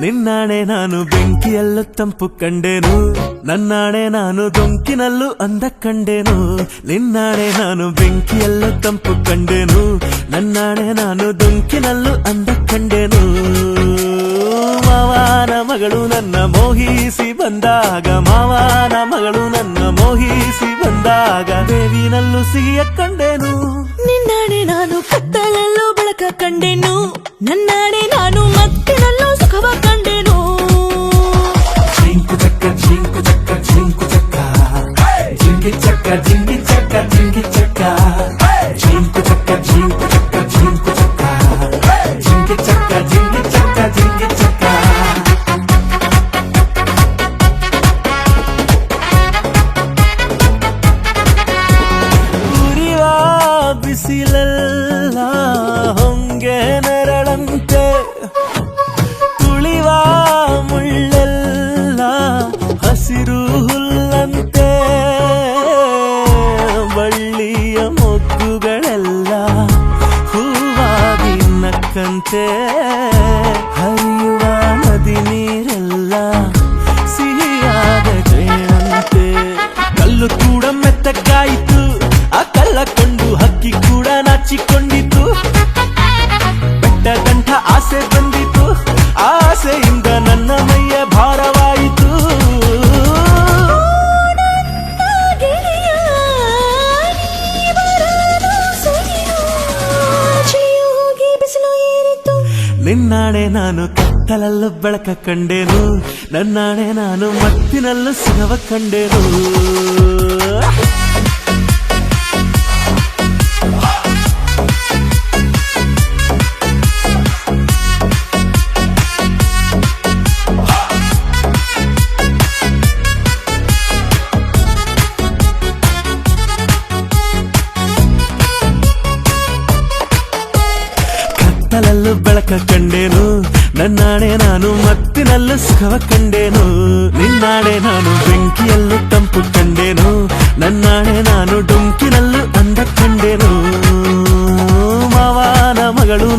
ನಿನ್ನಾಣೆ ನಾನು ಬೆಂಕಿಯಲ್ಲೂ ತಂಪು ಕಂಡೆನು, ನನ್ನಾಣೆ ನಾನು ದೊಂಕಿನಲ್ಲೂ ಅಂದ ಕಂಡೆನು. ನಿನ್ನಾಣೆ ನಾನು ಬೆಂಕಿಯಲ್ಲೂ ತಂಪು ಕಂಡೆನು, ನನ್ನಾಣೆ ನಾನು ದೊಂಕಿನಲ್ಲೂ ಅಂದ ಕಂಡೆನು. ಮಾವನ ಮಗಳು ನನ್ನ ಮೋಹಿಸಿ ಬಂದಾಗ, ಮಾವನ ಮಗಳು ನನ್ನ ಮೋಹಿಸಿ ಬಂದಾಗ, ಬೇವಿನಲ್ಲೂ ಸಿಹಿಯ ಕಂಡೆನು. ನಿನ್ನಾಣೆ ನಾನು ಕತ್ತಲಲ್ಲೂ ಬೆಳಕ ಕಂಡೆನು, ನನ್ನಾಣೆ ನಾನು ಮತ್ತಿನಲ್ಲೂ ಸುಖವ ಕಂಡೆನು. ಜಿಂಕು ಚಕ್ಕ ಜಿಂಕು ಚಕ್ಕ ಜಿಂಕು ಚಕ್ಕ, ಜಿಂಗಿ ಚಕ್ಕ ಜಿಂಗಿ ಚಕ್ಕ ಜಿಂಗಿ ಚಕ್ಕ, ಜಿಂಕು ಚಕ್ಕ ಜಿಂಕು ಚಕ್ಕ ಜಿಂಕು ಚಕ್ಕ, ಜಿಂಗಿ ಚಕ್ಕ ಜಿಂಗಿ ಚಕ್ಕ ಜಿಂಗಿ ಚಕ್ಕ. ಉರಿವ ಬಿಸಿಲೆಲ್ಲ ಹೊಂಗೆ ನೆರಳಂತೆ, ತುಳಿವ ಮುಳ್ಳೆಲ್ಲ ಹಸಿರು ಹುಲ್ಲಂತೆ, ಬಳ್ಳಿಯ ಮೊಗ್ಗುಗಳೆಲ್ಲ ಹೂವಾಗಿ ನಕ್ಕಂತೆ, ಹರಿಯುವ ನದಿ ನೀರೆಲ್ಲ ಸಿಹಿಯಾದ ಜೇನಂತೆ. ಕಲ್ಲು ಕೂಡ ಮೆತ್ತಗಾಯಿತು, ಆ ಕಲ್ಲ ಕೊಂಡು ಹಕ್ಕಿ ಕೂಡ ನಾಚಿಕೊಂಡಿತು. ಬೆಟ್ಟ ಗಂಟ ಆಸೆ ಬಂದಿತು, ಆಸೆಯಿಂದ ನನ್ನ ಮೈಯ ಭಾರವಾಯಿತು. ನಿನ್ನಾಣೆ ನಾನು ಕತ್ತಲಲ್ಲೂ ಬೆಳಕ ಕಂಡೆನು, ನನ್ನಾಣೆ ನಾನು ಮತ್ತಿನಲ್ಲೂ ಸುಖವ ಕಂಡೆನು. ಕತ್ತಲಲ್ಲೂ ಬೆಳಕ ಕಂಡೆನು, ನನ್ನಾಣೆ ನಾನು ಮತ್ತಿನಲ್ಲೂ ಸುಖವ ಕಂಡೆನು. ನಿನ್ನಾಣೆ ನಾನು ಬೆಂಕಿಯಲ್ಲೂ ತಂಪು ಕಂಡೆನು, ನನ್ನಾಣೆ ನಾನು ಡೊಂಕಿನಲ್ಲೂ ಅಂದ ಕಂಡೆನು. ಮಾವನ ಮಗಳು